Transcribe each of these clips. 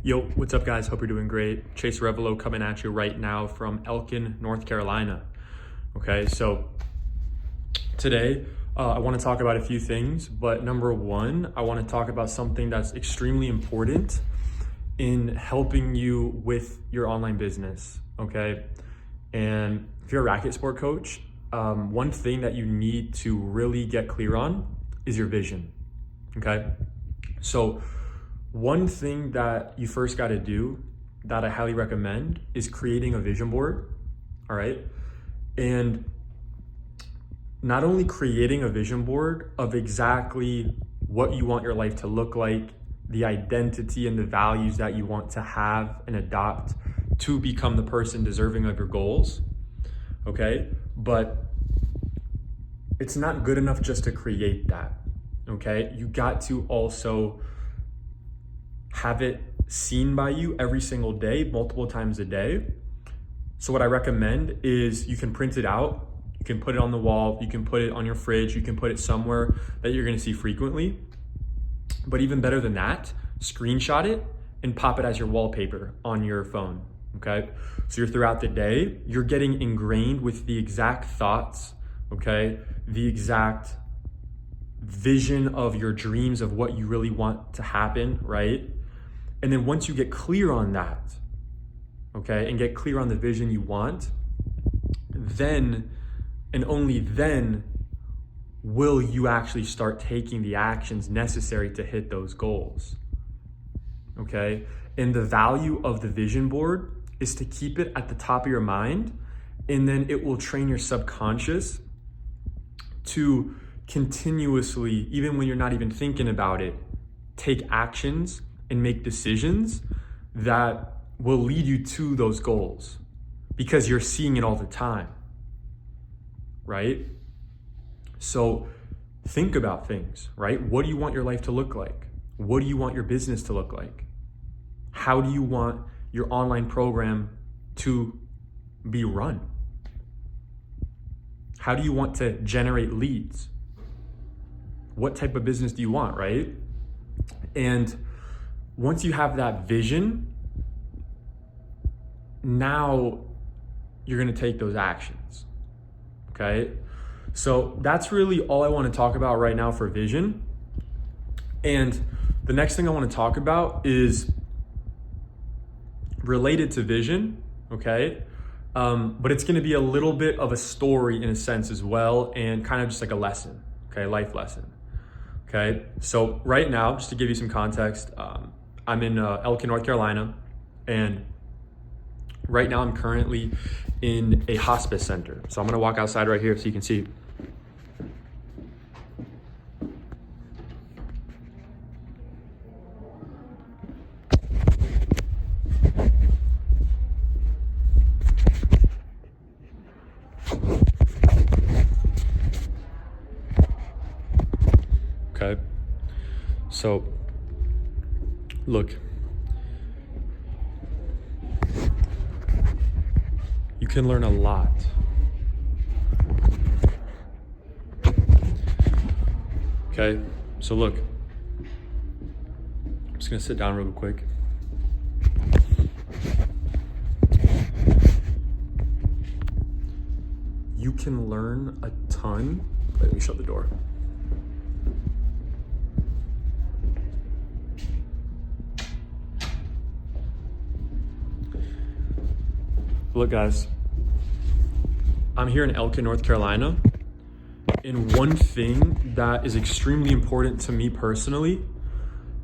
Yo, what's up guys? Hope you're doing great. Chase Revelo coming at you right now from Elkin, North Carolina. Okay, so today I want to talk about a few things, but number one, I want to talk about something that's extremely important in helping you with your online business, okay? And if you're a racket sport coach, one thing that you need to really get clear on is your vision, okay? So one thing that you first got to do that I highly recommend is creating a vision board, all right? And not only creating a vision board of exactly what you want your life to look like, the identity and the values that you want to have and adopt to become the person deserving of your goals, okay? But it's not good enough just to create that, okay? You got to also have it seen by you every single day, multiple times a day. So what I recommend is you can print it out, you can put it on the wall, you can put it on your fridge, you can put it somewhere that you're gonna see frequently. But even better than that, screenshot it and pop it as your wallpaper on your phone, okay? So you're throughout the day, you're getting ingrained with the exact thoughts, okay? The exact vision of your dreams of what you really want to happen, right? And then once you get clear on that, okay, and get clear on the vision you want, then and only then will you actually start taking the actions necessary to hit those goals, okay? And the value of the vision board is to keep it at the top of your mind, and then it will train your subconscious to continuously, even when you're not even thinking about it, take actions and make decisions that will lead you to those goals because you're seeing it all the time, right? So think about things, right? What do you want your life to look like? What do you want your business to look like? How do you want your online program to be run? How do you want to generate leads? What type of business do you want, right? And once you have that vision, now you're gonna take those actions, okay? So that's really all I wanna talk about right now for vision. And the next thing I wanna talk about is related to vision, okay? But it's gonna be a little bit of a story in a sense as well, and kind of just like a lesson, okay, life lesson, okay? So right now, just to give you some context, I'm in Elkin, North Carolina, and right now I'm currently in a hospice center. So I'm gonna walk outside right here so you can see. Okay, so look, you can learn a lot. Okay, so look, I'm just gonna sit down real quick. You can learn a ton. Let me shut the door. Look guys, I'm here in Elkin, North Carolina, and one thing that is extremely important to me personally,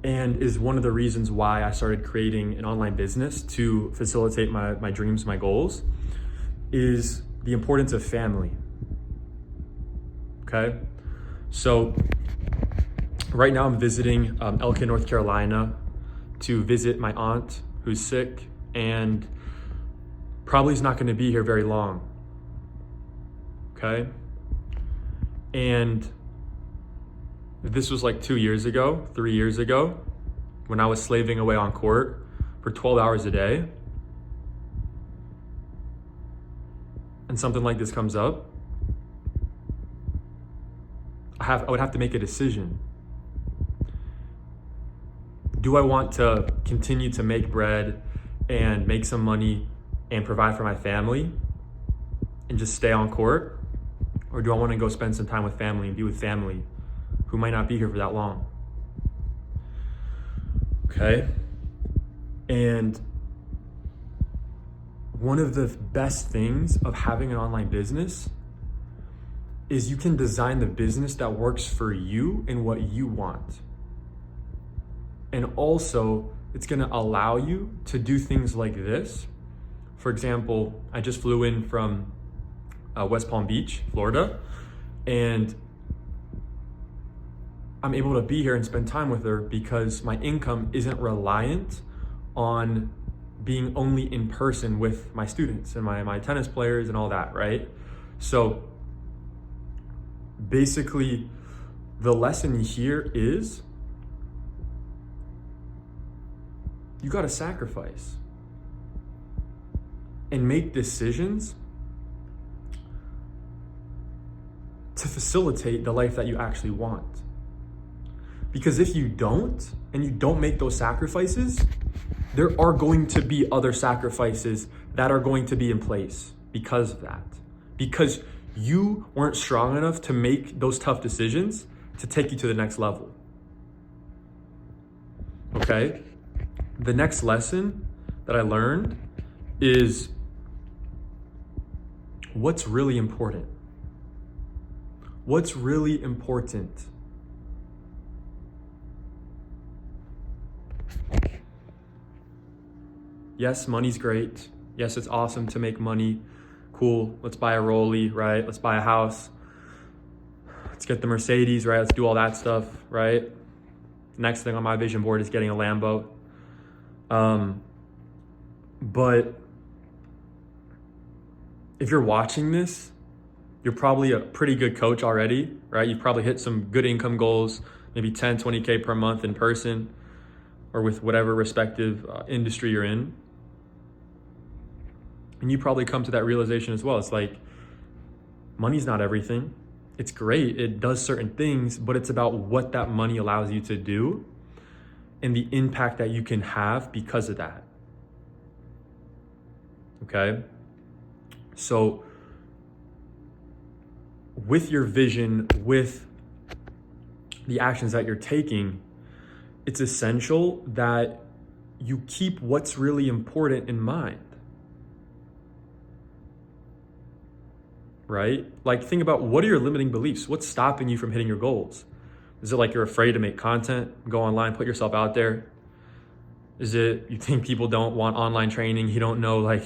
and is one of the reasons why I started creating an online business to facilitate my dreams, my goals, is the importance of family, okay? So right now I'm visiting Elkin, North Carolina to visit my aunt who's sick and probably is not going to be here very long, okay? And this was like 2 years ago, 3 years ago, when I was slaving away on court for 12 hours a day, and something like this comes up, I would have to make a decision. Do I want to continue to make bread and make some money and provide for my family and just stay on court? Or do I want to go spend some time with family and be with family who might not be here for that long? Okay? And one of the best things of having an online business is you can design the business that works for you and what you want. And also, it's gonna allow you to do things like this. For example, I just flew in from West Palm Beach, Florida, and I'm able to be here and spend time with her because my income isn't reliant on being only in person with my students and my tennis players and all that, right? So basically, the lesson here is you gotta sacrifice and make decisions to facilitate the life that you actually want. Because if you don't, and you don't make those sacrifices, there are going to be other sacrifices that are going to be in place because of that. Because you weren't strong enough to make those tough decisions to take you to the next level. Okay? The next lesson that I learned is what's really important. What's really important? Yes, money's great. Yes, it's awesome to make money. Cool, let's buy a Rollie, right? Let's buy a house. Let's get the Mercedes, right? Let's do all that stuff, right? Next thing on my vision board is getting a Lambo. But if you're watching this, you're probably a pretty good coach already, right? You've probably hit some good income goals, maybe 10, 20K per month in person or with whatever respective industry you're in. And you probably come to that realization as well. It's like, money's not everything. It's great, it does certain things, but it's about what that money allows you to do and the impact that you can have because of that. Okay? So with your vision, with the actions that you're taking, it's essential that you keep what's really important in mind. Right? Like, think about, what are your limiting beliefs? What's stopping you from hitting your goals? Is it like you're afraid to make content, go online, put yourself out there? Is it you think people don't want online training? You don't know like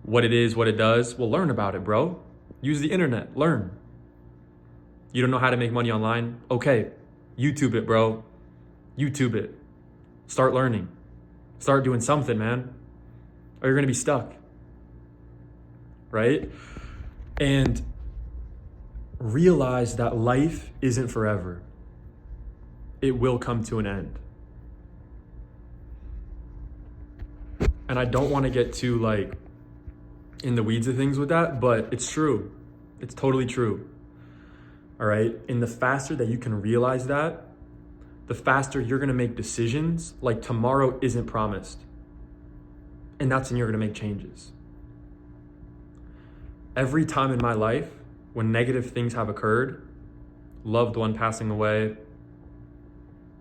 what it is, what it does? Well, learn about it, bro. Use the internet, learn. You don't know how to make money online? Okay, YouTube it, bro. YouTube it. Start learning. Start doing something, man. Or you're gonna be stuck, right? And realize that life isn't forever. It will come to an end. And I don't want to get too like in the weeds of things with that, but it's true. It's totally true. All right. And the faster that you can realize that, the faster you're going to make decisions like tomorrow isn't promised. And that's when you're going to make changes. Every time in my life when negative things have occurred, loved one passing away,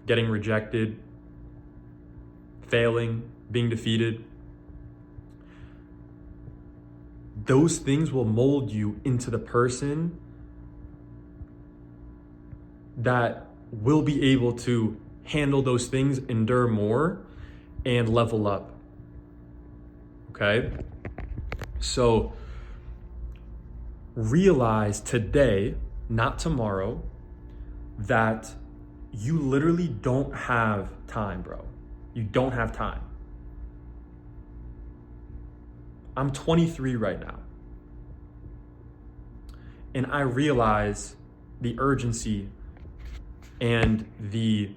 getting rejected, failing, being defeated, those things will mold you into the person that will be able to handle those things, endure more, and level up. Okay? So realize today, not tomorrow, that you literally don't have time, bro. You don't have time. I'm 23 right now. And I realize the urgency and the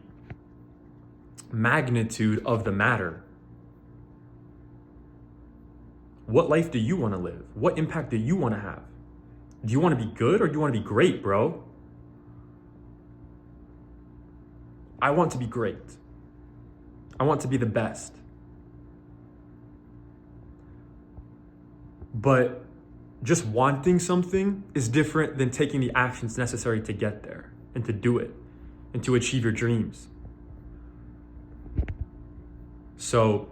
magnitude of the matter. What life do you want to live? What impact do you want to have? Do you want to be good or do you want to be great, bro? I want to be great. I want to be the best. But just wanting something is different than taking the actions necessary to get there and to do it and to achieve your dreams. So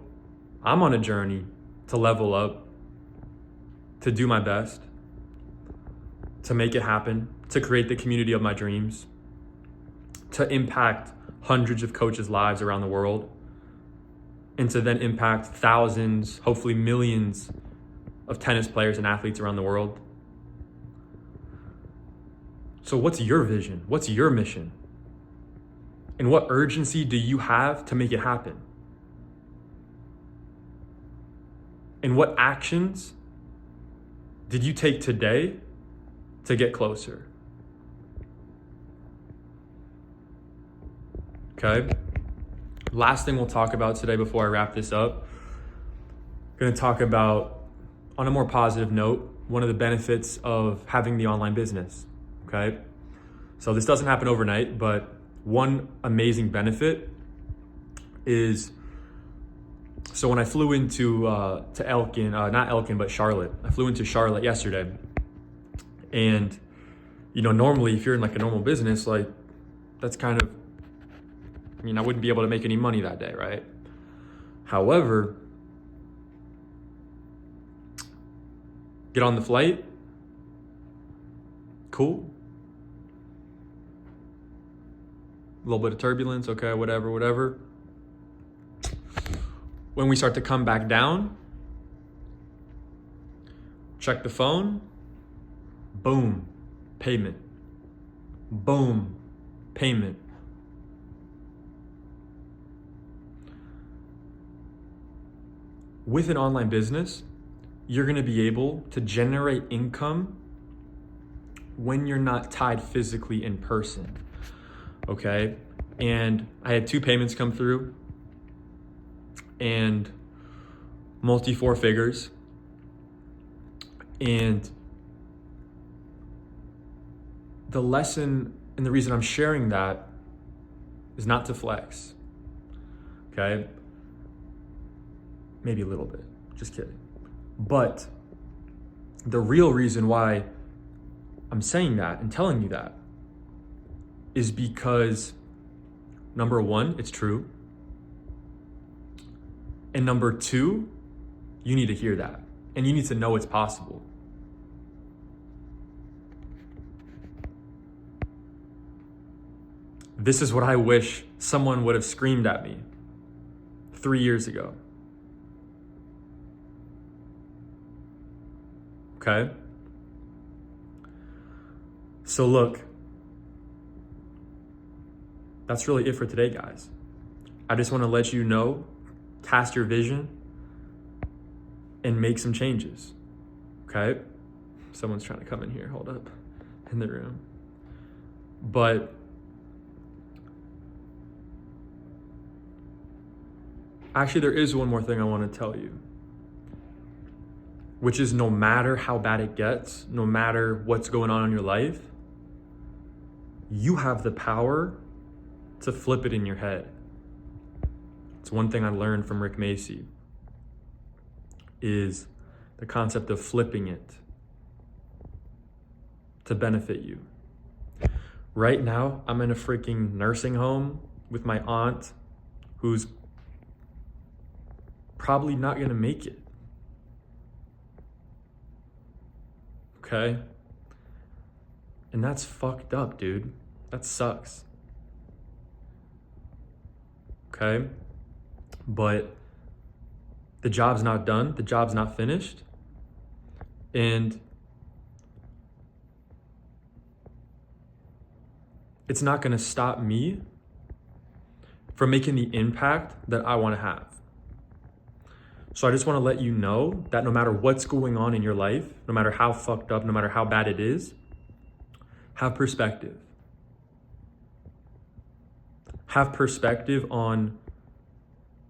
I'm on a journey to level up, to do my best, to make it happen, to create the community of my dreams, to impact hundreds of coaches' lives around the world, and to then impact thousands, hopefully millions of tennis players and athletes around the world. So what's your vision? What's your mission? And what urgency do you have to make it happen? And what actions did you take today to get closer? Okay. Last thing we'll talk about today before I wrap this up, I'm going to talk about, on a more positive note, one of the benefits of having the online business. Okay. So this doesn't happen overnight, but one amazing benefit is, so when I flew into to Elkin, not Elkin, but Charlotte, I flew into Charlotte yesterday. And, normally if you're in like a normal business, like that's kind of, I wouldn't be able to make any money that day, right? However, get on the flight, cool. A little bit of turbulence, okay, whatever. When we start to come back down, check the phone, boom, payment. Boom, payment. With an online business, you're gonna be able to generate income when you're not tied physically in person, okay? And I had 2 payments come through and multi 4 figures. And the lesson and the reason I'm sharing that is not to flex, okay? Maybe a little bit, just kidding. But the real reason why I'm saying that and telling you that is because, number 1, it's true. And number 2, you need to hear that. And you need to know it's possible. This is what I wish someone would have screamed at me 3 years ago. Okay? So look, that's really it for today, guys. I just want to let you know, cast your vision and make some changes. Okay? Someone's trying to come in here, hold up, in the room. But actually, there is one more thing I want to tell you, which is no matter how bad it gets, no matter what's going on in your life, you have the power to flip it in your head. It's one thing I learned from Rick Macy, is the concept of flipping it to benefit you. Right now, I'm in a freaking nursing home with my aunt who's probably not gonna make it. Okay? And that's fucked up, dude. That sucks. Okay? But the job's not done. The job's not finished. And it's not gonna stop me from making the impact that I wanna have. So I just wanna let you know that no matter what's going on in your life, no matter how fucked up, no matter how bad it is, have perspective. Have perspective on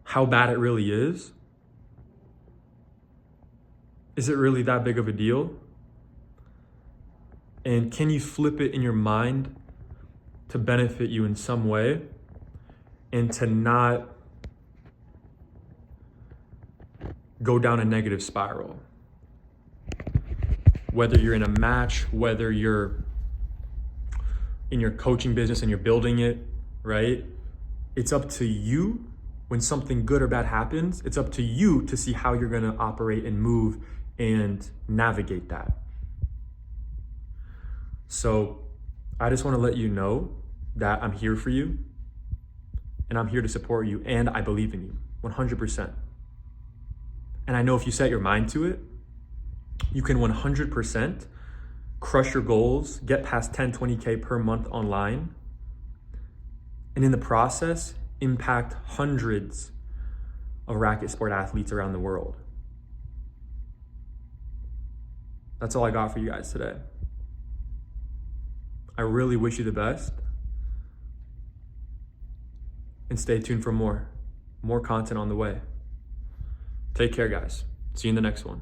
how bad it really is. Is it really that big of a deal? And can you flip it in your mind to benefit you in some way and to not go down a negative spiral. Whether you're in a match, whether you're in your coaching business and you're building it, right? It's up to you when something good or bad happens. It's up to you to see how you're gonna operate and move and navigate that. So I just wanna let you know that I'm here for you and I'm here to support you and I believe in you 100%. And I know if you set your mind to it, you can 100% crush your goals, get past 10, 20K per month online, and in the process, impact hundreds of racket sport athletes around the world. That's all I got for you guys today. I really wish you the best. And stay tuned for more content on the way. Take care, guys. See you in the next one.